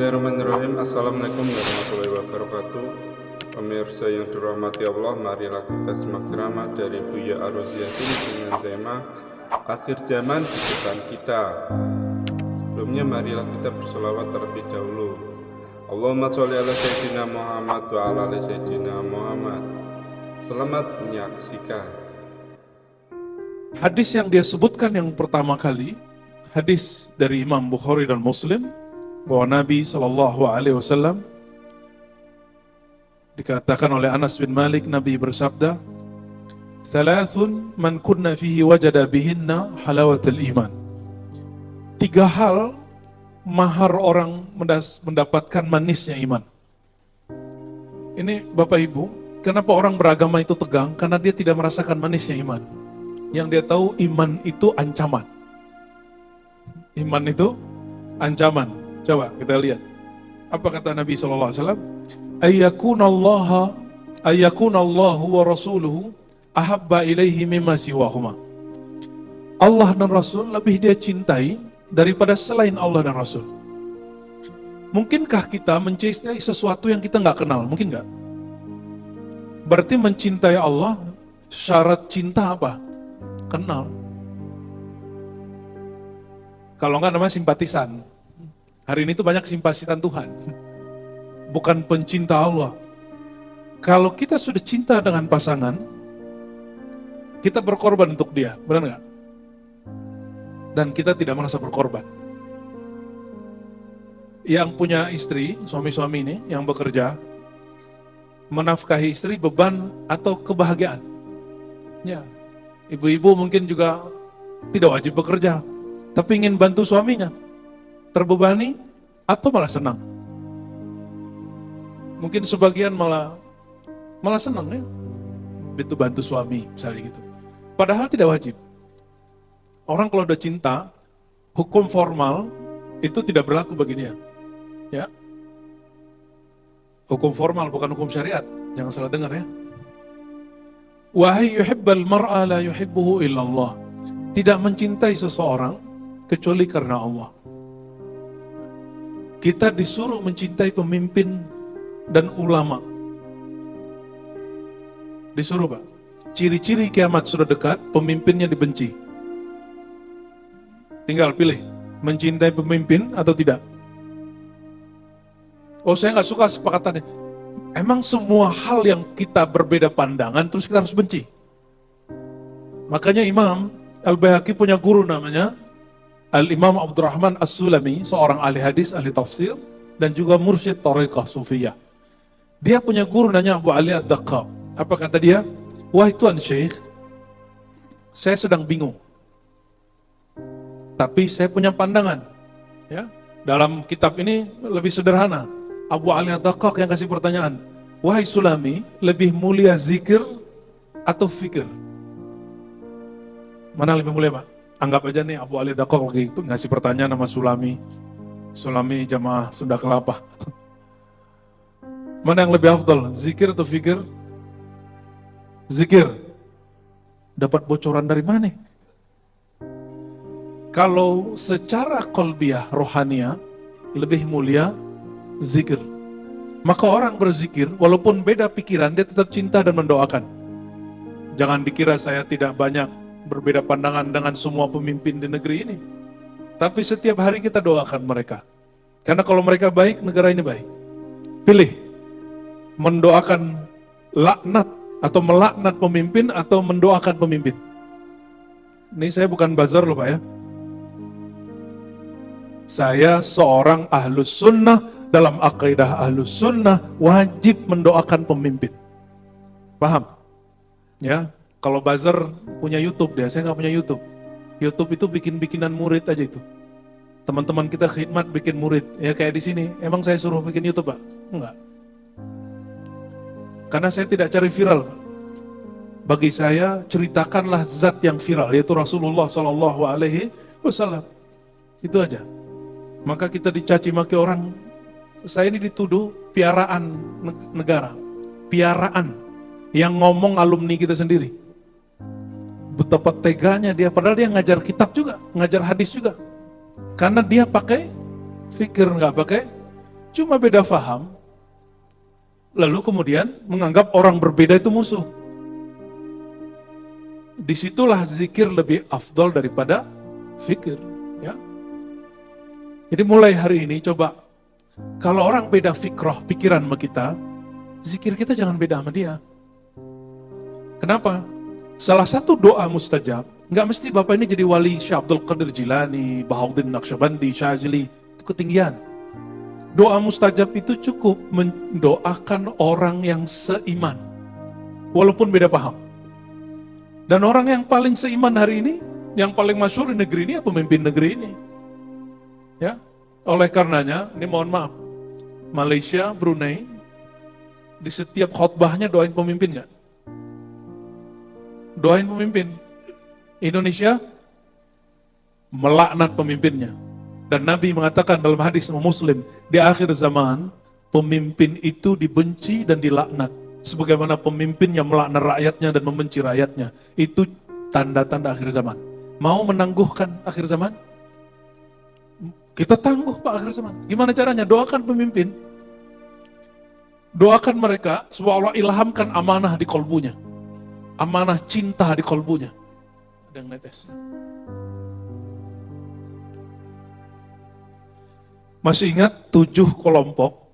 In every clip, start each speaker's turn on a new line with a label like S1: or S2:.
S1: Bismillahirrahmanirrahim. Assalamualaikum warahmatullahi wabarakatuh. Pemirsa yang dirahmati Allah, marilah kita simak ceramah dari Buya Ar-Raziyatin dengan tema Akhir Zaman di Depan Kita. Sebelumnya marilah kita berselawat terlebih dahulu. Allahumma sholli ala Sayyidina Muhammad wa ala ali Sayyidina Muhammad. Selamat menyaksikan.
S2: Hadis yang dia sebutkan yang pertama kali, hadis dari Imam Bukhari dan Muslim, bahwa Nabi SAW dikatakan oleh Anas bin Malik, Nabi bersabda, "Thalathun man kunna fihi wajada bihinna halawatul iman." 3 hal mahar orang mendapatkan manisnya iman. Ini Bapak Ibu, kenapa orang beragama itu tegang? Karena dia tidak merasakan manisnya iman. Yang dia tahu iman itu ancaman. Iman itu ancaman. Coba kita lihat. Apa kata Nabi SAW? Ayyakunallahu wa rasuluhu ahabba ilaihi mimma siwahuma. Allah dan Rasul lebih dia cintai daripada selain Allah dan Rasul. Mungkinkah kita mencintai sesuatu yang kita nggak kenal? Mungkin nggak? Berarti mencintai Allah, syarat cinta apa? Kenal. Kalau nggak namanya simpatisan. Hari ini tuh banyak simpatisan Tuhan, bukan pencinta Allah. Kalau kita sudah cinta dengan pasangan, kita berkorban untuk dia, benar nggak? Dan kita tidak merasa berkorban. Yang punya istri, suami-suami ini yang bekerja, menafkahi istri beban atau kebahagiaan. Ya, ibu-ibu mungkin juga tidak wajib bekerja, tapi ingin bantu suaminya. Terbebani atau malah senang? Mungkin sebagian malah senang ya, itu bantu suami misalnya gitu. Padahal tidak wajib. Orang kalau udah cinta, hukum formal itu tidak berlaku bagi dia. Ya, hukum formal bukan hukum syariat. Jangan salah dengar ya. Wahai yuhibbal mar'a la yuhibbuhu illallah. Tidak mencintai seseorang kecuali karena Allah. Kita disuruh mencintai pemimpin dan ulama. Disuruh Pak. Ciri-ciri kiamat sudah dekat, pemimpinnya dibenci. Tinggal pilih, mencintai pemimpin atau tidak. Oh, saya nggak suka sepakatannya. Emang semua hal yang kita berbeda pandangan terus kita harus benci? Makanya Imam Al-Baihaqi punya guru namanya Al-Imam Abdurrahman As-Sulami, seorang ahli hadis, ahli tafsir, dan juga mursyid Thariqah Sufiyah. Dia punya guru namanya Abu Ali Ad-Daqqaq. Apa kata dia? Wahai Tuan Syekh, saya sedang bingung. Tapi saya punya pandangan. Ya, dalam kitab ini lebih sederhana. Abu Ali Ad-Daqqaq yang kasih pertanyaan, wahai Sulami, lebih mulia zikir atau fikir? Mana lebih mulia Pak? Anggap aja nih Abu Ali Ad-Daqqaq lagi ngasih pertanyaan sama Sulami jamaah Sunda Kelapa. Mana yang lebih afdal, zikir atau fikir? Zikir. Dapat bocoran dari mana? Kalau secara qalbiyah, rohaniah, lebih mulia zikir. Maka orang berzikir, walaupun beda pikiran, dia tetap cinta dan mendoakan. Jangan dikira saya tidak banyak berbeda pandangan dengan semua pemimpin di negeri ini. Tapi setiap hari kita doakan mereka. Karena kalau mereka baik, negara ini baik. Pilih, mendoakan laknat atau melaknat pemimpin atau mendoakan pemimpin. Ini saya bukan bazar loh Pak ya. Saya seorang ahlus sunnah, dalam akidah ahlus sunnah wajib mendoakan pemimpin. Paham? Ya. Kalau buzzer punya YouTube dia, saya nggak punya YouTube. YouTube itu bikin-bikinan murid aja itu. Teman-teman kita khidmat bikin murid, ya kayak di sini. Emang saya suruh bikin YouTube Pak? Enggak. Karena saya tidak cari viral. Bagi saya ceritakanlah zat yang viral, yaitu Rasulullah SAW. Itu aja. Maka kita dicaci maki orang. Saya ini dituduh piaraan negara, piaraan yang ngomong alumni kita sendiri. Betapa teganya dia, padahal dia ngajar kitab juga, ngajar hadis juga. Karena dia pakai fikir, nggak pakai Cuma beda faham, lalu kemudian menganggap orang berbeda itu musuh. Disitulah zikir lebih afdol daripada fikir. Ya. Jadi mulai hari ini coba, kalau orang beda fikrah, pikiran sama kita, zikir kita jangan beda sama dia. Kenapa? Salah satu doa mustajab, nggak mesti Bapak ini jadi wali Syekh Abdul Qadir Jilani, Bahauddin Naqsyabandi, Syazili, itu ketinggian. Doa mustajab itu cukup mendoakan orang yang seiman, walaupun beda paham. Dan orang yang paling seiman hari ini, yang paling masyhur di negeri ini, ya pemimpin negeri ini. Ya, oleh karenanya, ini mohon maaf, Malaysia, Brunei, di setiap khutbahnya doain pemimpin nggak? Doain pemimpin. Indonesia melaknat pemimpinnya. Dan Nabi mengatakan dalam hadis Muslim, di akhir zaman, pemimpin itu dibenci dan dilaknat. Sebagaimana pemimpin yang melaknat rakyatnya dan membenci rakyatnya. Itu tanda-tanda akhir zaman. Mau menangguhkan akhir zaman? Kita tangguh Pak akhir zaman. Gimana caranya? Doakan pemimpin. Doakan mereka, supaya Allah ilhamkan amanah di kolbunya. Amanah cinta di kolbunya. Ada yang netes. Masih ingat 7 kelompok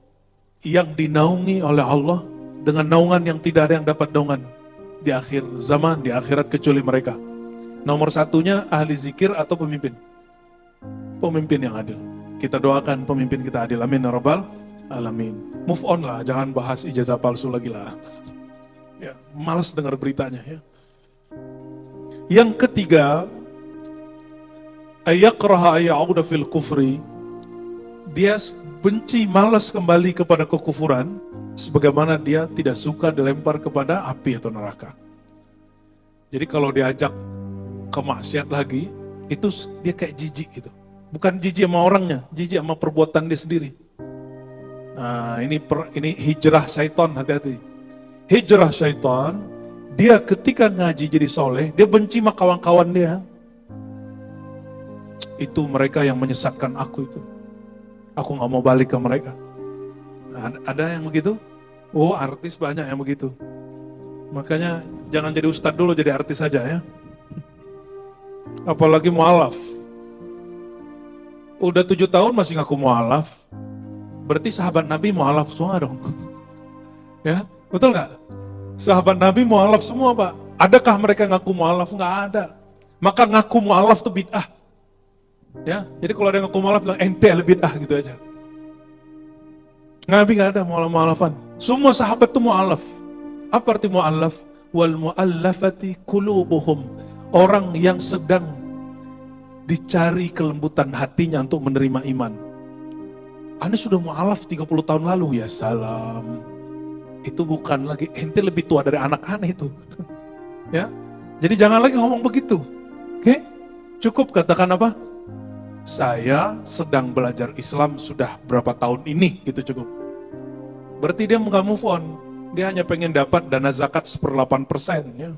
S2: yang dinaungi oleh Allah dengan naungan yang tidak ada yang dapat naungan di akhir zaman, di akhirat kecuali mereka. Nomor satunya ahli zikir atau pemimpin. Pemimpin yang adil. Kita doakan pemimpin kita adil. Amin ya rabbal alamin. Move on lah, jangan bahas ijazah palsu lagi lah. Ya, malas dengar beritanya ya. Yang ketiga, ayakraha ya'uda fil kufri. Dia benci, malas kembali kepada kekufuran, sebagaimana dia tidak suka dilempar kepada api atau neraka. Jadi kalau diajak ke maksiat lagi, itu dia kayak jijik gitu. Bukan jijik sama orangnya, jijik sama perbuatan dia sendiri. Nah, ini hijrah syaitan, hati-hati. Hijrah syaitan, dia ketika ngaji jadi soleh, dia benci sama kawan-kawan dia. Itu mereka yang menyesatkan aku itu. Aku gak mau balik ke mereka. Nah, ada yang begitu? Oh, artis banyak yang begitu. Makanya jangan jadi ustadz dulu, jadi artis saja ya. Apalagi mu'alaf. Udah 7 tahun masih ngaku mu'alaf. Berarti sahabat Nabi mu'alaf semua dong. Ya, betul gak? Sahabat Nabi mu'alaf semua Pak. Adakah mereka ngaku mu'alaf? Gak ada. Maka ngaku mu'alaf itu bid'ah. Ya, jadi kalau ada yang ngaku mu'alaf bilang ente bid'ah gitu aja. Nabi gak ada mu'alaf-mu'alafan. Semua sahabat itu mu'alaf. Apa arti mu'alaf? Wal mu'allafati kulubuhum. Orang yang sedang dicari kelembutan hatinya untuk menerima iman. Anda sudah mu'alaf 30 tahun lalu, ya salam. Itu bukan lagi, ente lebih tua dari anak aneh itu. Ya, jadi jangan lagi ngomong begitu. Oke? Cukup katakan apa? Saya sedang belajar Islam sudah berapa tahun ini, gitu cukup. Berarti dia nggak move on. Dia hanya pengen dapat dana zakat 1/8%. Ya.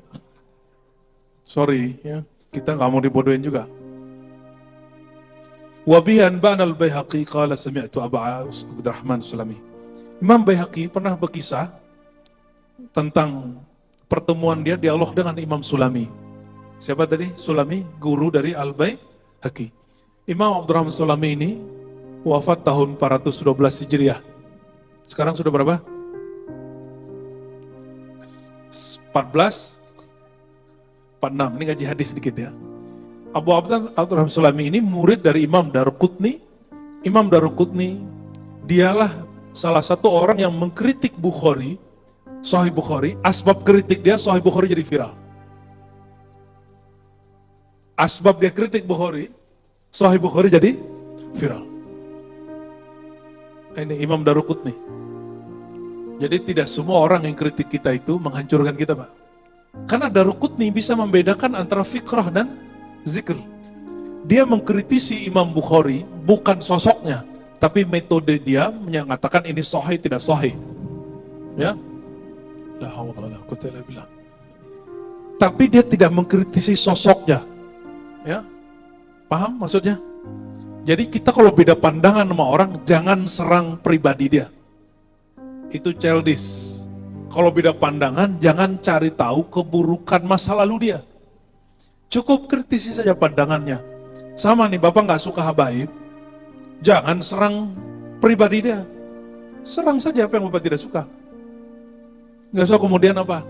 S2: Sorry, ya, kita nggak mau dibodohin juga. Wabihan Ba'an al-Baihaqi qala sami'tu Aba Abdurrahman Sulami. Imam Baihaqi pernah berkisah tentang pertemuan dia, dialog dengan Imam Sulami. Siapa tadi? Sulami, guru dari Al-Baihaqi. Imam Abdurrahman Sulami ini wafat tahun 412 Hijriah. Sekarang sudah berapa? 14? 46, ini ngaji hadis sedikit ya. Abu Abdurrahman Sulami ini murid dari Imam Daruqutni. Imam Daruqutni, dialah salah satu orang yang mengkritik Bukhari, Sahih Bukhari. Asbab kritik dia, Sahih Bukhari jadi viral. Asbab dia kritik Bukhari, Sahih Bukhari jadi viral. Ini Imam Daruqutni. Jadi tidak semua orang yang kritik kita itu menghancurkan kita Pak. Karena Daruqutni bisa membedakan antara fikrah dan zikr. Dia mengkritisi Imam Bukhari bukan sosoknya, tapi metode dia mengatakan ini sahih tidak sahih. Ya. La haula wala quwwata illa billah. Tapi dia tidak mengkritisi sosoknya. Ya. Paham maksudnya? Jadi kita kalau beda pandangan sama orang, jangan serang pribadi dia. Itu childish. Kalau beda pandangan, jangan cari tahu keburukan masa lalu dia. Cukup kritisi saja pandangannya. Sama nih, Bapak nggak suka habaib, jangan serang pribadi dia. Serang saja apa yang Bapak tidak suka. Nggak usah kemudian apa?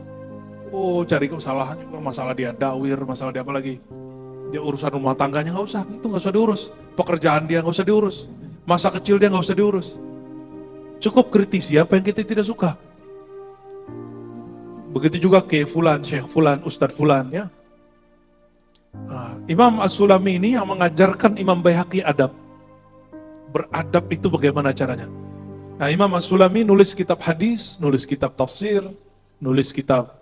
S2: Oh, cari kesalahan juga, masalah dia dawir, masalah dia apa lagi? Dia urusan rumah tangganya nggak usah, itu nggak usah diurus. Pekerjaan dia nggak usah diurus. Masa kecil dia nggak usah diurus. Cukup kritisi apa yang kita tidak suka. Begitu juga ke Fulan, Syekh Fulan, Ustadz Fulan, ya. Nah, Imam As-Sulami ini yang mengajarkan Imam Baihaqi adab. Beradab itu bagaimana caranya? Nah, Imam As-Sulami nulis kitab hadis, nulis kitab tafsir, nulis kitab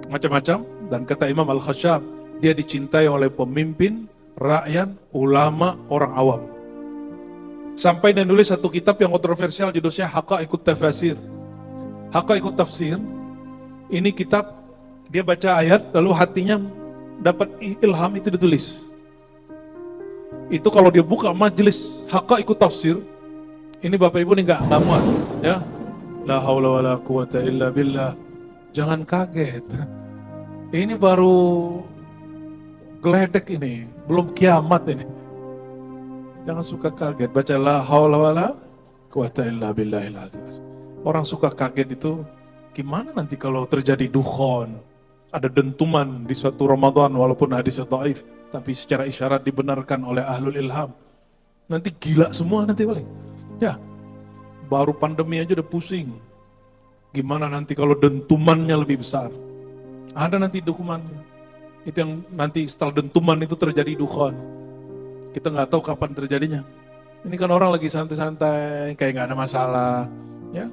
S2: macam-macam, dan kata Imam Al-Khashab, dia dicintai oleh pemimpin, rakyat, ulama, orang awam. Sampai dia nulis satu kitab yang kontroversial, judulnya Haqa'iqut Tafsir. Haqa'iqut Tafsir, ini kitab, dia baca ayat, lalu hatinya dapat ilham, itu ditulis. Itu kalau dia buka majelis Haqa'iqut Tafsir, ini Bapak Ibu ini nggak muat, ya. La haula wala quwata illa billah. Jangan kaget. Ini baru geledek ini, belum kiamat ini. Jangan suka kaget, baca la haula wala quwata illa billahil azim. Orang suka kaget itu gimana nanti kalau terjadi dukhon, ada dentuman di suatu Ramadan walaupun hadisnya dhaif, tapi secara isyarat dibenarkan oleh ahlul ilham. Nanti gila semua nanti paling. Ya, baru pandemi aja udah pusing. Gimana nanti kalau dentumannya lebih besar? Ada nanti dokumennya. Itu yang nanti setelah dentuman itu terjadi dukhon. Kita nggak tahu kapan terjadinya. Ini kan orang lagi santai-santai, kayak nggak ada masalah, ya.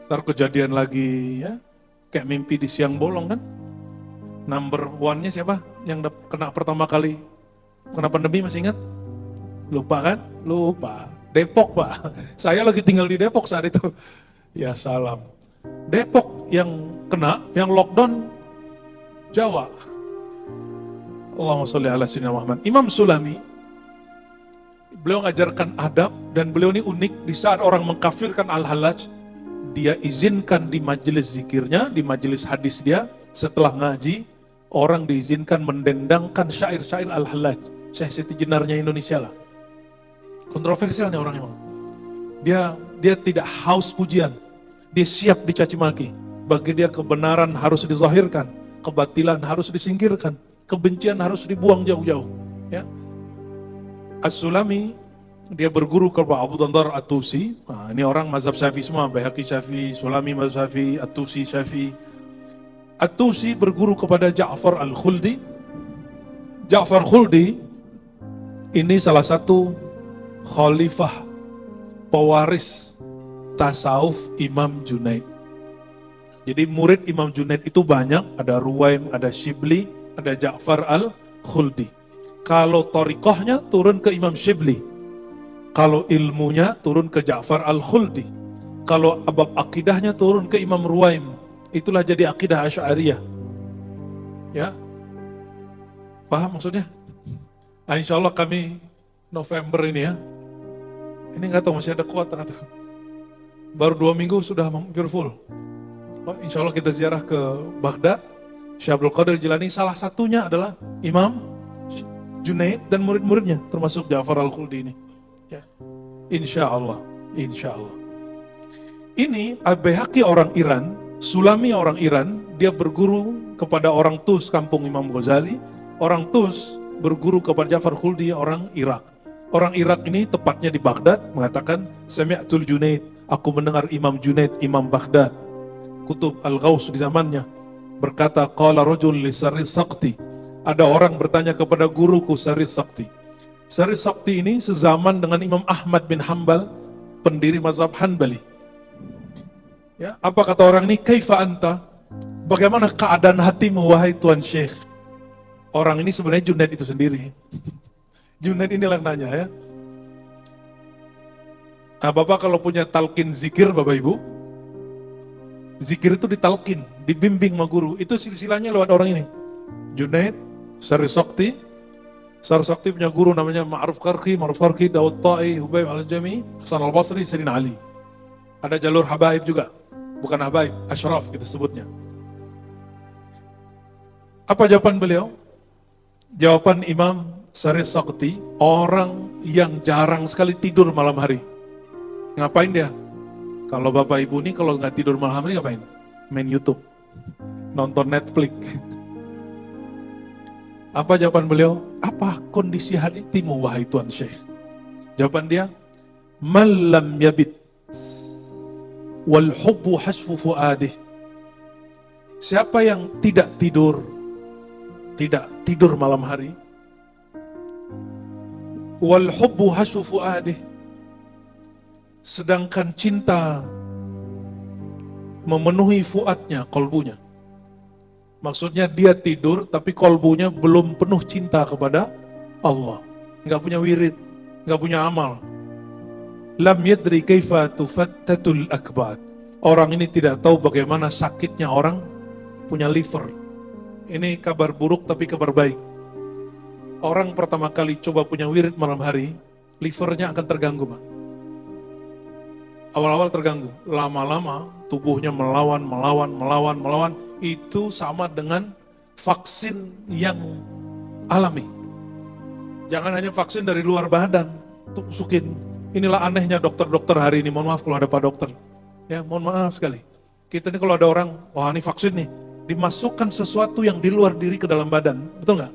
S2: Ntar kejadian lagi, ya. Kayak mimpi di siang bolong kan. Number one-nya siapa? Yang kena pertama kali kena pandemi, masih ingat? Lupa kan? Lupa. Depok, Pak. Saya lagi tinggal di Depok saat itu. Ya salam. Depok yang kena, yang lockdown Jawa. Allahumma sholli ala sayyidina Muhammad. Imam Sulami, beliau mengajarkan adab, dan beliau ini unik. Di saat orang mengkafirkan Al-Hallaj, dia izinkan di majelis zikirnya, di majelis hadis dia, setelah ngaji, orang diizinkan mendendangkan syair-syair Al-Hallaj. Syekh Siti Jenarnya Indonesia lah. Kontroversialnya orang memang. Dia tidak haus pujian. Dia siap dicaci maki. Bagi dia kebenaran harus dizahirkan, kebatilan harus disingkirkan, kebencian harus dibuang jauh-jauh. Ya. As-Sulami, dia berguru kepada Abu Dandar At-Tusi. Nah, ini orang mazhab Syafi'i semua, Baihaqi Syafi'i, Sulami mazhab Syafi'i, At-Tusi Syafi'i. At-Tusi berguru kepada Ja'far Al-Khuldi. Ja'far Khuldi ini salah satu khalifah pewaris tasawuf Imam Junaid. Jadi murid Imam Junaid itu banyak, ada Ruwaim, ada Shibli, ada Ja'far Al-Khuldi. Kalau thariqahnya turun ke Imam Shibli. Kalau ilmunya turun ke Ja'far Al-Khuldi. Kalau bab akidahnya turun ke Imam Ruwaim. Itulah jadi akidah Asy'ariyah. Ya. Paham maksudnya? Nah, insya Allah kami November ini ya. Ini nggak tahu masih ada kuat atau baru 2 minggu sudah hampir full. Oh, insya Allah kita ziarah ke Baghdad. Syekh Abdul Qadir Jilani salah satunya adalah Imam Junaid dan murid-muridnya, termasuk Ja'far Al-Khuldi ini. Ya. Insya Allah. Ini Al-Baihaqi orang Iran, Sulami orang Iran, dia berguru kepada orang Tus kampung Imam Ghazali. Orang Tus berguru kepada Ja'far Khuldi orang Irak. Orang Irak ini tepatnya di Baghdad mengatakan, Sami'tul Junaid, aku mendengar Imam Junaid, Imam Baghdad, Kutub Al-Ghaus di zamannya, berkata, qala rajul li Saris Sakti. Ada orang bertanya kepada guruku Saris Sakti. Saris Sakti ini sezaman dengan Imam Ahmad bin Hanbal, pendiri mazhab Hanbali. Ya, apa kata orang ini? Kaifa anta? Bagaimana keadaan hatimu wahai Tuan Syekh? Orang ini sebenarnya Junaid itu sendiri. Junaid ini yang nanya ya. Nah, Bapak kalau punya talqin zikir, Bapak Ibu, zikir itu ditalqin, dibimbing sama guru. Itu silsilahnya lewat orang ini. Junaid, Saris Sakti, Sarasakti punya guru namanya Ma'ruf Qarqi, Daud Ta'i, Hubayb Al-Jami, Hasan Al-Basri, Sayyidina Ali. Ada jalur habaib juga, bukan habaib, asyraf kita sebutnya. Apa jawaban beliau? Jawaban Imam Saris Sakti, orang yang jarang sekali tidur malam hari. Ngapain dia? Kalau bapak ibu ini kalau nggak tidur malam hari ngapain? Main YouTube, nonton Netflix. Apa jawaban beliau? Apa kondisi hatimu wahai Tuan Syekh? Jawaban dia, man lam yabit wal hubbu hasfu fuadih. Siapa yang tidak tidur malam hari, wal hubbu hasfu fuadih, sedangkan cinta memenuhi fuadnya, kolbunya. Maksudnya dia tidur tapi kolbunya belum penuh cinta kepada Allah. Nggak punya wirid, nggak punya amal. Lam yadri kaifa tufattatul akbat. Orang ini tidak tahu bagaimana sakitnya orang punya liver. Ini kabar buruk tapi kabar baik. Orang pertama kali coba punya wirid malam hari, livernya akan terganggu, Pak. Awal-awal terganggu, lama-lama tubuhnya melawan. Itu sama dengan vaksin yang alami. Jangan hanya vaksin dari luar badan, tusukin. Inilah anehnya dokter-dokter hari ini, mohon maaf kalau ada Pak Dokter. Ya, mohon maaf sekali. Kita ini kalau ada orang, wah ini vaksin nih, dimasukkan sesuatu yang di luar diri ke dalam badan, betul nggak?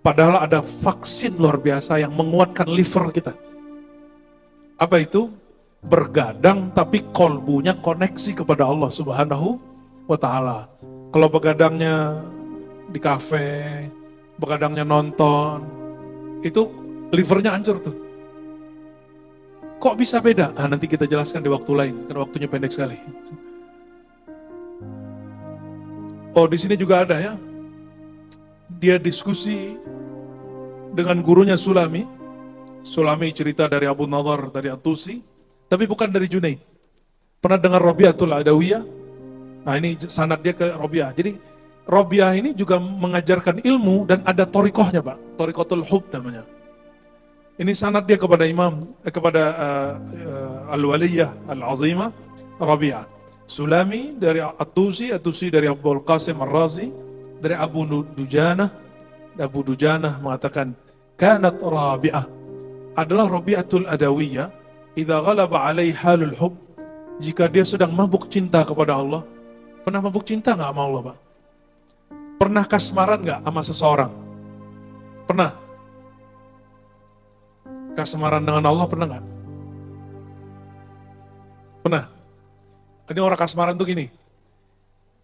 S2: Padahal ada vaksin luar biasa yang menguatkan liver kita. Apa itu? Bergadang tapi kolbunya koneksi kepada Allah Subhanahu wa ta'ala. Kalau begadangnya di kafe, begadangnya nonton, itu livernya hancur tuh. Kok bisa beda? Nanti kita jelaskan di waktu lain, karena waktunya pendek sekali. Oh, di sini juga ada ya. Dia diskusi dengan gurunya Sulami. Sulami cerita dari Abu Nadhar, dari At-Tusi, tapi bukan dari Junaid. Pernah dengar Rabi'atul Adawiyah? Nah, ini sanad dia ke Rabi'ah. Jadi Rabi'ah ini juga mengajarkan ilmu dan ada torikohnya, Pak. Torikotul Hub namanya. Ini sanad dia kepada Al-Waliyah Al-Azimah Rabi'ah. Sulami dari At-Tusi dari Abdul Qasim Ar-Razi, dari Abu Dujanah mengatakan, kanat Rabi'ah, adalah Rabi'atul Adawiyah, idza ghalaba alaihi halul hub, jika dia sedang mabuk cinta kepada Allah. Pernah mabuk cinta nggak sama Allah, Pak? Pernah kasmaran nggak sama seseorang? Pernah? Kasmaran dengan Allah pernah nggak? Pernah? Ini orang kasmaran tuh gini,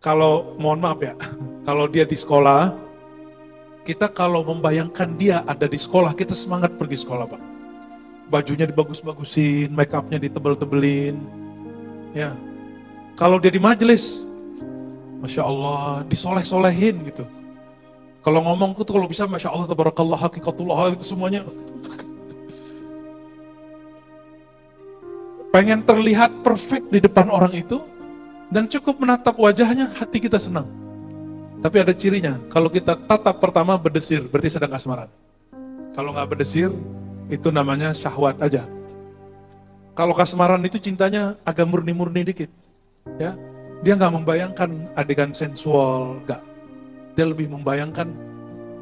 S2: kalau mohon maaf ya, kalau dia di sekolah, kita kalau membayangkan dia ada di sekolah, kita semangat pergi sekolah, Pak. Bajunya dibagus-bagusin, make upnya ditebel-tebelin, ya. Kalau dia di majelis, Masya Allah, disoleh-solehin gitu. Kalau ngomong tuh kalau bisa Masya Allah, tabarakallah, hakikatullah, itu semuanya. Pengen terlihat perfect di depan orang itu, dan cukup menatap wajahnya, hati kita senang. Tapi ada cirinya, kalau kita tatap pertama berdesir, berarti sedang kasmaran. Kalau nggak berdesir, itu namanya syahwat aja. Kalau kasmaran itu cintanya agak murni-murni dikit, ya. Dia nggak membayangkan adegan sensual, nggak. Dia lebih membayangkan,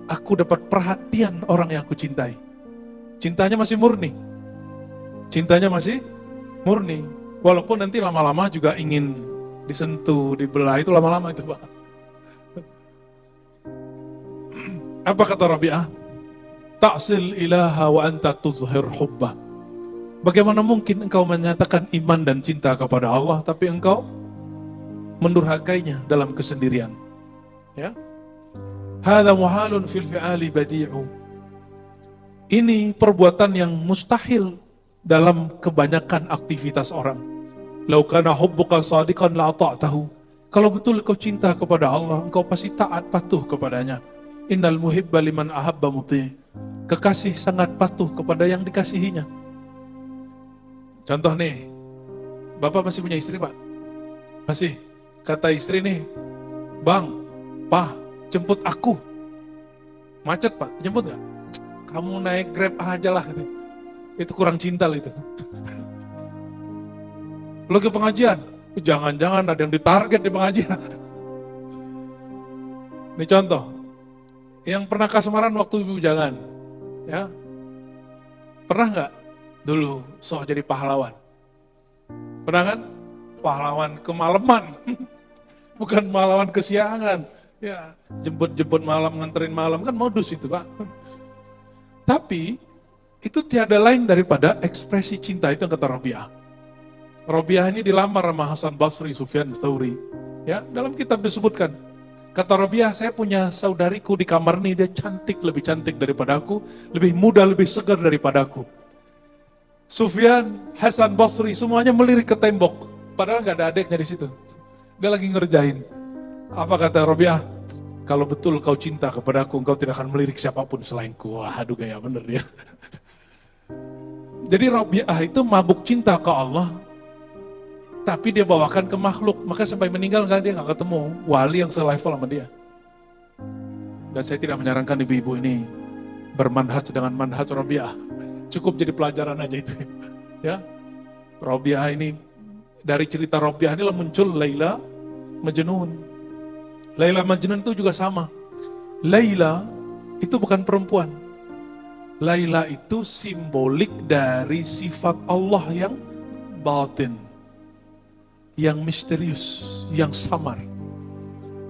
S2: aku dapat perhatian orang yang aku cintai. Cintanya masih murni. Cintanya masih murni. Walaupun nanti lama-lama juga ingin disentuh, dibelah, itu lama-lama itu, Pak. Apa kata Rabi'ah? Ta'sil ilaha wa anta tuzhir hubbah. Bagaimana mungkin engkau menyatakan iman dan cinta kepada Allah, tapi engkau mendurhakainya dalam kesendirian? Ya. Hadza muhalun fil fi'ali badi'u. Ini perbuatan yang mustahil dalam kebanyakan aktivitas orang. Lau kana hubbuka shadiqan la ta'tahu. Kalau betul kau cinta kepada Allah, engkau pasti taat patuh kepadanya. Innal muhibba liman ahabba muti'. Kekasih sangat patuh kepada yang dikasihinya. Contoh nih, Bapak masih punya istri, Pak? Masih. Kata istri nih, Bang, Pak, jemput aku. Macet Pak, jemput nggak? Kamu naik Grab aja lah. Itu kurang cinta itu. Lo ke pengajian, jangan-jangan ada yang ditarget di pengajian. Ini contoh, yang pernah kasmaran waktu ibu jangan, ya pernah nggak dulu sok jadi pahlawan? Pernah kan? Pahlawan kemalaman, bukan pahlawan kesiangan. Ya, jemput-jemput malam, nganterin malam, kan modus itu Pak. Tapi, itu tiada lain daripada ekspresi cinta, itu yang kata Rabi'ah. Rabi'ah ini dilamar sama Hasan Basri, Sufyan Tsauri. Ya, dalam kitab disebutkan, kata Rabi'ah, saya punya saudariku di kamar nih, dia cantik, lebih cantik daripada aku, lebih muda, lebih segar daripada aku. Sufyan, Hasan Basri, semuanya melirik ke tembok, padahal nggak ada adiknya di situ. Dia lagi ngerjain. Apa kata Rabi'ah? Kalau betul kau cinta kepadaku, engkau tidak akan melirik siapapun selainku. Wah, aduh gaya bener dia. Jadi Rabi'ah itu mabuk cinta ke Allah, tapi dia bawakan ke makhluk. Maka sampai meninggal dia nggak ketemu wali yang selevel sama dia. Dan saya tidak menyarankan ibu-ibu ini bermanhaj dengan manhaj Rabi'ah. Cukup jadi pelajaran aja itu. Ya, Rabi'ah ini, dari cerita Rabi'ah inilah muncul Laila Majnun. Laila Majnun itu juga sama. Laila itu bukan perempuan. Laila itu simbolik dari sifat Allah yang batin, yang misterius, yang samar.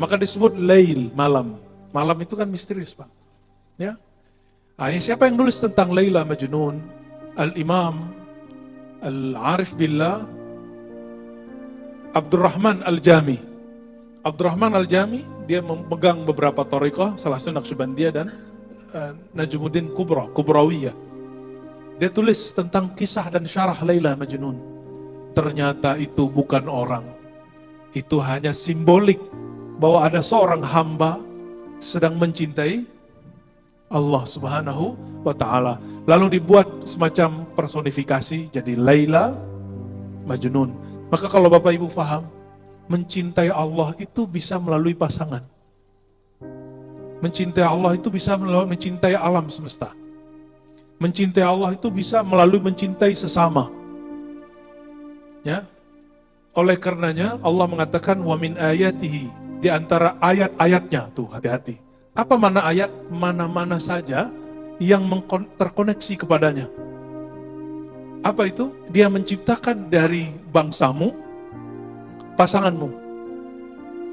S2: Maka disebut Lail, malam. Malam itu kan misterius Pak. Ya. Siapa yang nulis tentang Laila Majnun? Al-Imam Al-Arif Billah Abdurrahman Al-Jami. Abdurrahman Al-Jami, dia memegang beberapa thariqah, salah satu Naqsyabandiyah dan Najmuddin Kubrawiyah. Dia tulis tentang kisah dan syarah Laila Majnun. Ternyata itu bukan orang. Itu hanya simbolik bahwa ada seorang hamba sedang mencintai Allah Subhanahu wa ta'ala. Lalu dibuat semacam personifikasi jadi Laila Majnun. Maka kalau Bapak Ibu paham, mencintai Allah itu bisa melalui pasangan. Mencintai Allah itu bisa melalui mencintai alam semesta. Mencintai Allah itu bisa melalui mencintai sesama. Ya. Oleh karenanya Allah mengatakan wa min ayatihi, di antara ayat-ayatnya tuh, hati-hati. Apa mana ayat? Mana-mana saja yang terkoneksi kepadanya. Apa itu? Dia menciptakan dari bangsamu pasanganmu.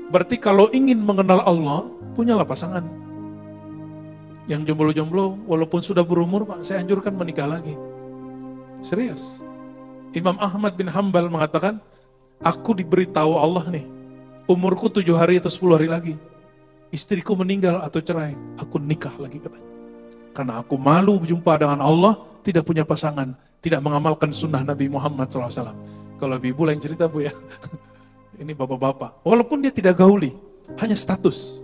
S2: Berarti kalau ingin mengenal Allah, punyalah pasangan. Yang jomblo-jomblo, walaupun sudah berumur, Pak, saya anjurkan menikah lagi. Serius. Imam Ahmad bin Hanbal mengatakan, aku diberitahu Allah nih, umurku 7 hari atau 10 hari lagi. Istriku meninggal atau cerai, aku nikah lagi katanya. Karena aku malu berjumpa dengan Allah, tidak punya pasangan, tidak mengamalkan sunnah Nabi Muhammad SAW. Kalau ibu lain cerita Bu ya. Ini bapak-bapak. Walaupun dia tidak gauli, hanya status.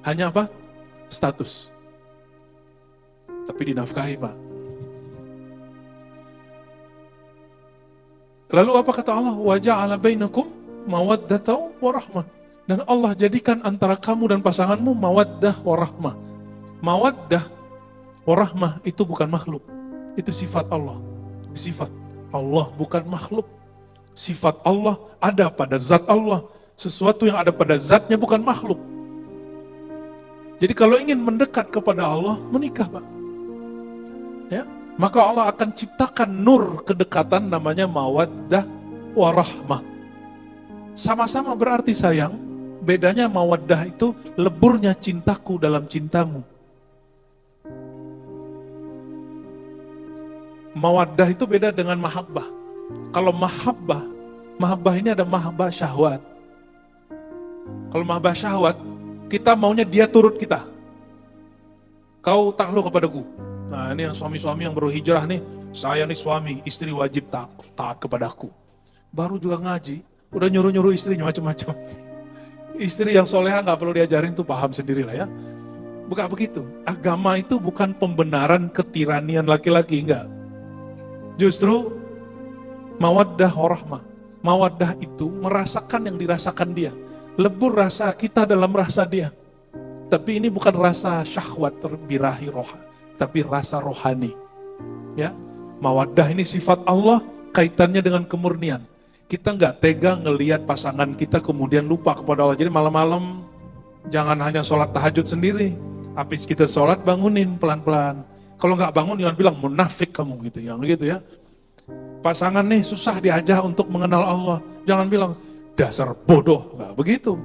S2: Hanya apa? Status. Tapi dinafkahi Pak. Lalu apa kata Allah? Wa ja'ala bainakum mawaddatan wa rahmah. Dan Allah jadikan antara kamu dan pasanganmu mawaddah wa rahmah. Mawaddah wa rahmah itu bukan makhluk. Itu sifat Allah. Sifat Allah bukan makhluk. Sifat Allah ada pada zat Allah. Sesuatu yang ada pada zatnya bukan makhluk. Jadi kalau ingin mendekat kepada Allah, menikah Pak. Ya, maka Allah akan ciptakan nur kedekatan namanya mawaddah warahmah. Sama-sama berarti sayang, bedanya mawaddah itu leburnya cintaku dalam cintamu. Mawaddah itu beda dengan mahabbah. Kalau mahabbah ini ada mahabbah syahwat. Kalau mahabbah syahwat, kita maunya dia turut kita. Kau takluk kepadaku. Nah ini yang suami-suami yang baru hijrah nih, saya nih suami, istri wajib taat kepadaku. Baru juga ngaji, udah nyuruh-nyuruh istrinya macam-macam. Istri yang soleha gak perlu diajarin tuh, paham sendirilah ya. Bukan begitu, agama itu bukan pembenaran ketiranian laki-laki, enggak. Justru mawaddah warahmah. Mawaddah itu merasakan yang dirasakan dia. Lebur rasa kita dalam rasa dia. Tapi ini bukan rasa syahwat terbirahi tapi rasa rohani. Ya, mawaddah ini sifat Allah, kaitannya dengan kemurnian. Kita nggak tega ngelihat pasangan kita kemudian lupa kepada Allah. Jadi malam-malam jangan hanya sholat tahajud sendiri. Habis kita sholat bangunin pelan-pelan. Kalau nggak bangun jangan bilang munafik kamu gitu ya. Pasangan nih susah diajak untuk mengenal Allah. Jangan bilang dasar bodoh. Nggak begitu.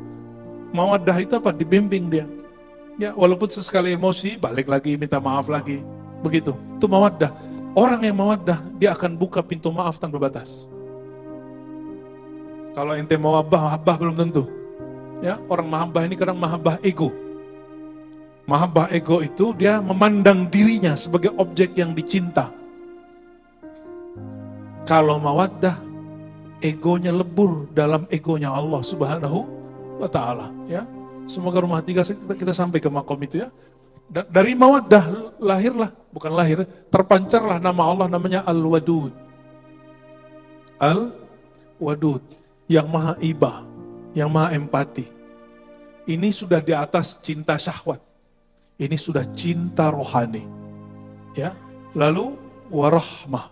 S2: Mawaddah itu apa? Dibimbing dia. Ya, walaupun sesekali emosi, balik lagi, minta maaf lagi. Begitu. Itu mawaddah. Orang yang mawaddah, dia akan buka pintu maaf tanpa batas. Kalau ente mahabbah belum tentu. Ya, orang mahabbah ini kadang mahabbah ego. Mahabbah ego itu dia memandang dirinya sebagai objek yang dicinta. Kalau mawaddah, egonya lebur dalam egonya Allah Subhanahu wa Ta'ala. Ya, semoga rumah tiga kita sampai ke makom itu ya. Dari mawaddah terpancarlah nama Allah, namanya Al-Wadud. Al-Wadud, yang maha ibah, yang maha empati. Ini sudah di atas cinta syahwat. Ini sudah cinta rohani. Ya. Lalu warahmah.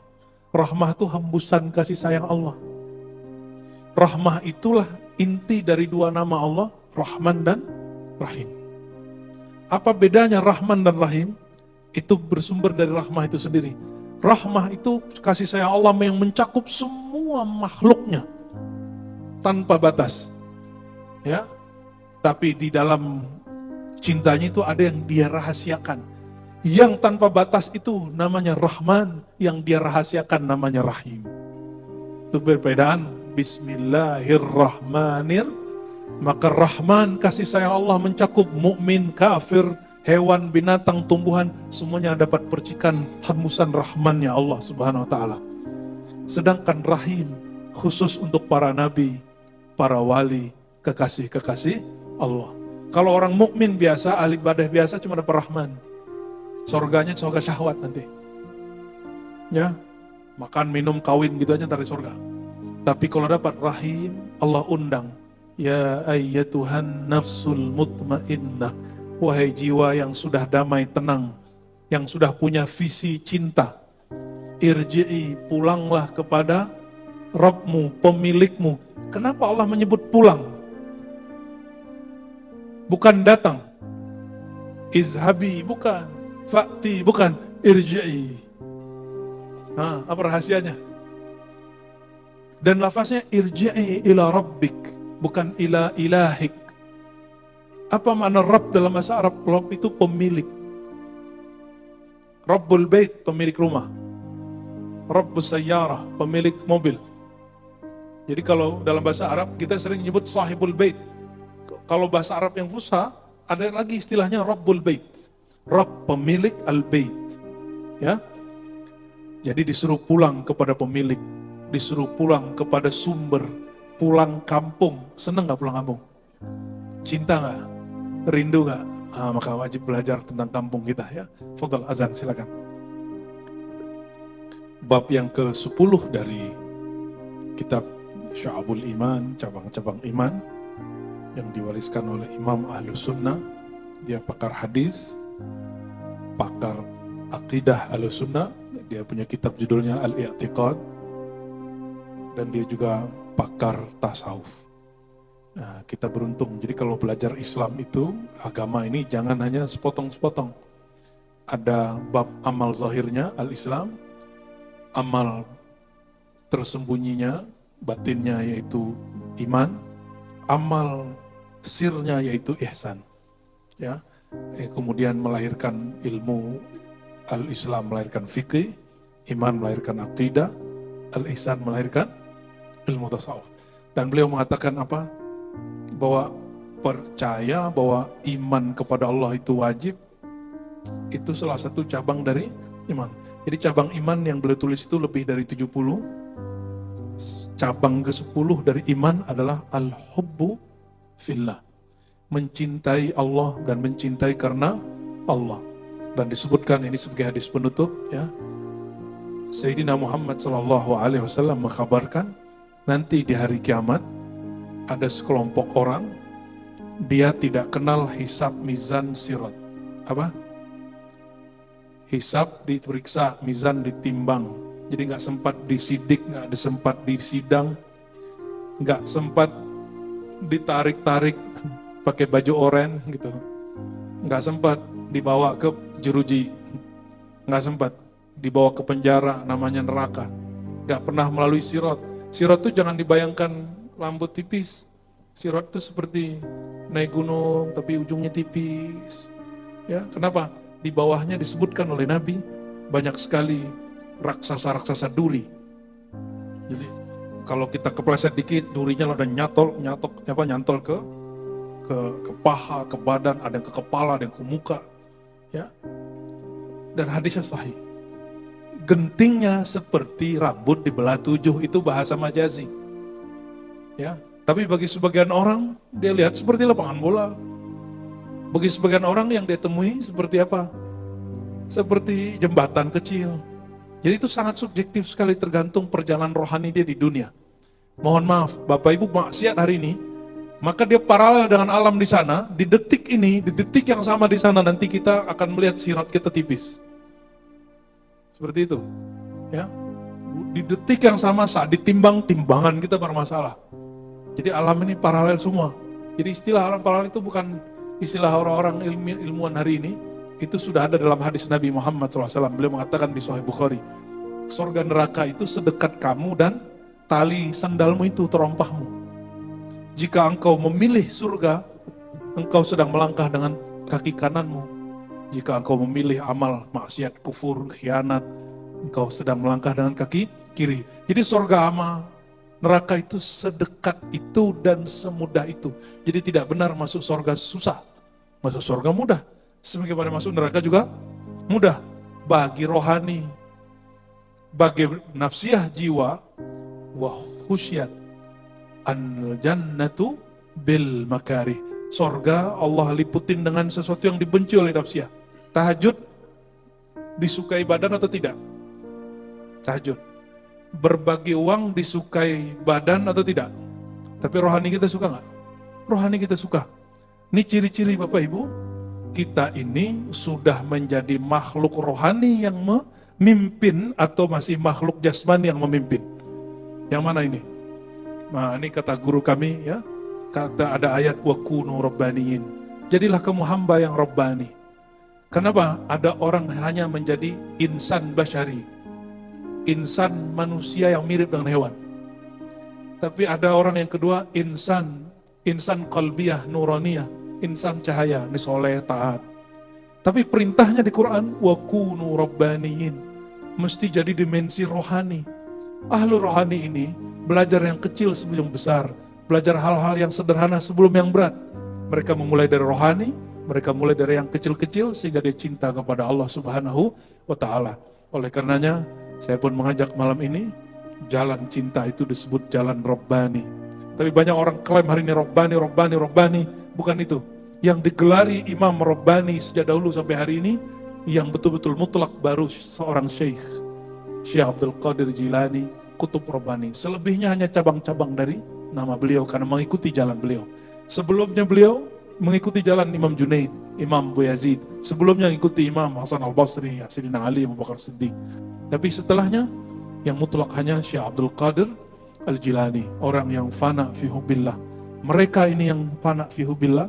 S2: Rahmah itu hembusan kasih sayang Allah. Rahmah itulah inti dari dua nama Allah, Rahman dan Rahim. Apa bedanya Rahman dan Rahim? Itu bersumber dari rahmah itu sendiri. Rahmah itu kasih sayang Allah yang mencakup semua makhluknya tanpa batas. Ya. Tapi di dalam cintanya itu ada yang dia rahasiakan. Yang tanpa batas itu namanya Rahman, yang dia rahasiakan namanya Rahim. Itu perbedaan. Bismillahirrahmanirrahim. Maka Rahman, kasih sayang Allah mencakup mukmin, kafir, hewan, binatang, tumbuhan, semuanya dapat percikan hembusan rahmannya Allah Subhanahu wa Ta'ala. Sedangkan Rahim khusus untuk para nabi, para wali, kekasih-kekasih Allah. Kalau orang mukmin biasa, ahli ibadah biasa cuma dapat Rahman. Surganya surga syahwat nanti. Ya, makan, minum, kawin gitu aja dari surga. Tapi kalau dapat Rahim, Allah undang. Ya ayyatuhan nafsul mutmainnah, wahai jiwa yang sudah damai tenang, yang sudah punya visi cinta, irji'i, pulanglah kepada Rabbmu, pemilikmu. Kenapa Allah menyebut pulang? Bukan datang. Izhabi, bukan. Fa'ti, bukan. Irji'i. Nah, apa rahasianya? Dan lafaznya irji'i ila rabbik, bukan ila ilahik. Apa makna Rabb dalam bahasa Arab? Rabb itu pemilik. Rabbul bait, pemilik rumah. Rabbus sayyarah, pemilik mobil. Jadi kalau dalam bahasa Arab kita sering menyebut sahibul bait. Kalau bahasa Arab yang fusha ada lagi istilahnya Rabbul bait. Rabb, pemilik al-bait. Ya. Jadi disuruh pulang kepada pemilik, disuruh pulang kepada sumber. Pulang kampung, seneng gak pulang kampung? Cinta gak? Rindu gak? Maka wajib belajar tentang kampung kita ya. Fadhal, azan, silakan. Bab yang ke-10 dari kitab Syu'abul Iman, cabang-cabang iman, yang diwariskan oleh Imam Ahlus Sunnah. Dia pakar hadis, pakar akidah Ahlus Sunnah. Dia punya kitab judulnya Al-I'tiqad, dan dia juga pakar tasawuf. Nah, kita beruntung. Jadi kalau belajar Islam itu, agama ini jangan hanya sepotong-sepotong. Ada bab amal zahirnya, al-Islam, amal tersembunyinya, batinnya yaitu iman, amal sirnya yaitu ihsan. Ya, kemudian melahirkan ilmu al-Islam melahirkan fikih, iman melahirkan akidah, al-ihsan melahirkan ilmu tasawuf. Dan beliau mengatakan apa? Bahwa percaya bahwa iman kepada Allah itu wajib, itu salah satu cabang dari iman. Jadi cabang iman yang beliau tulis itu lebih dari 70. Cabang ke-10 dari iman adalah al-hubbu fillah. Mencintai Allah dan mencintai karena Allah. Dan disebutkan ini sebagai hadis penutup ya. Sayyidina Muhammad SAW mengkhabarkan nanti di hari kiamat ada sekelompok orang dia tidak kenal hisab, mizan, sirat. Apa? Hisab diperiksa, mizan ditimbang. Jadi nggak sempat disidik, nggak sempat disidang, nggak sempat ditarik-tarik pakai baju oranye gitu, nggak sempat dibawa ke jeruji, nggak sempat dibawa ke penjara namanya neraka, nggak pernah melalui sirat. Sirat itu jangan dibayangkan rambut tipis. Sirat itu seperti naik gunung tapi ujungnya tipis. Ya, kenapa? Di bawahnya disebutkan oleh Nabi banyak sekali raksasa-raksasa duri. Jadi kalau kita kepleset dikit, durinya udah nyantol ke paha, ke badan, ada yang ke kepala, ada yang ke muka, ya. Dan hadisnya sahih. Gentingnya seperti rambut dibelah 7, itu bahasa majazi, ya. Tapi bagi sebagian orang dia lihat seperti lapangan bola. Bagi sebagian orang yang dia temui seperti apa? Seperti jembatan kecil. Jadi itu sangat subjektif sekali, tergantung perjalanan rohani dia di dunia. Mohon maaf, Bapak Ibu maksiat hari ini, maka dia paralel dengan alam di sana. Di detik ini, di detik yang sama di sana, nanti kita akan melihat sirat kita tipis. Seperti itu, ya. Di detik yang sama saat ditimbang, timbangan kita bermasalah. Jadi alam ini paralel semua. Jadi istilah alam paralel itu bukan istilah orang-orang ilmuwan hari ini. Itu sudah ada dalam hadis Nabi Muhammad SAW. Beliau mengatakan di Sahih Bukhari, surga neraka itu sedekat kamu dan tali sandalmu itu terompahmu. Jika engkau memilih surga, engkau sedang melangkah dengan kaki kananmu. Jika engkau memilih amal maksiat, kufur, khianat, engkau sedang melangkah dengan kaki kiri. Jadi surga sama neraka itu sedekat itu dan semudah itu. Jadi tidak benar masuk surga susah, masuk surga mudah. Sebagaimana masuk neraka juga mudah. Bagi rohani, bagi nafsiyah jiwa, wa khusyat an jannatu bil makarih. Sorga Allah liputin dengan sesuatu yang dibenci oleh nafsiyah. Tahajud disukai badan atau tidak? Tahajud. Berbagi uang disukai badan atau tidak? Tapi rohani kita suka nggak? Rohani kita suka. Ini ciri-ciri Bapak Ibu. Kita ini sudah menjadi makhluk rohani yang memimpin atau masih makhluk jasmani yang memimpin? Yang mana ini? Nah, ini kata guru kami, ya. Kata ada ayat wa kunu rabbaniyin. Jadilah kamu hamba yang rabbani. Kenapa? Ada orang hanya menjadi insan basyari. Insan manusia yang mirip dengan hewan. Tapi ada orang yang kedua insan qalbiyah nuraniyah. Insan cahaya, ini soleh, taat. Tapi perintahnya di Quran, wa kunu rabbaniyin. Mesti jadi dimensi rohani. Ahlu rohani ini belajar yang kecil sebelum besar. Belajar hal-hal yang sederhana sebelum yang berat. Mereka memulai dari rohani, mereka mulai dari yang kecil-kecil sehingga dia cinta kepada Allah Subhanahu wa Ta'ala. Oleh karenanya, saya pun mengajak malam ini, jalan cinta itu disebut jalan Rabbani. Tapi banyak orang klaim hari ini Rabbani. Bukan itu. Yang digelari Imam Rabbani sejak dahulu sampai hari ini, yang betul-betul mutlak baru seorang Syekh Abdul Qadir Jilani, Kutub Rabbani. Selebihnya hanya cabang-cabang dari nama beliau karena mengikuti jalan beliau. Sebelumnya beliau mengikuti jalan Imam Junaid, Imam Abu Yazid. Sebelumnya mengikuti Imam Hasan Al-Basri, Sayyidina Ali, Abu Bakar Siddiq. Tapi setelahnya yang mutlak hanya Syekh Abdul Qadir Al-Jilani, orang yang fana fi hubbillah. Mereka ini yang fana fi hubbillah,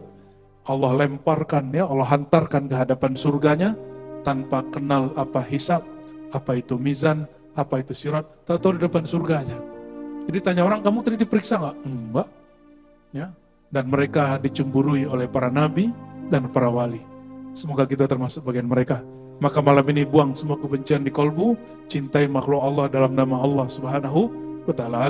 S2: Allah lemparkan, ya, Allah hantarkan ke hadapan surganya tanpa kenal apa hisab, apa itu mizan, apa itu sirat, tahu di depan surganya. Jadi tanya orang, kamu tadi diperiksa nggak? Enggak. Ya. Dan mereka dicemburui oleh para nabi dan para wali. Semoga kita termasuk bagian mereka. Maka malam ini buang semua kebencian di kolbu, cintai makhluk Allah dalam nama Allah Subhanahu wa Ta'ala.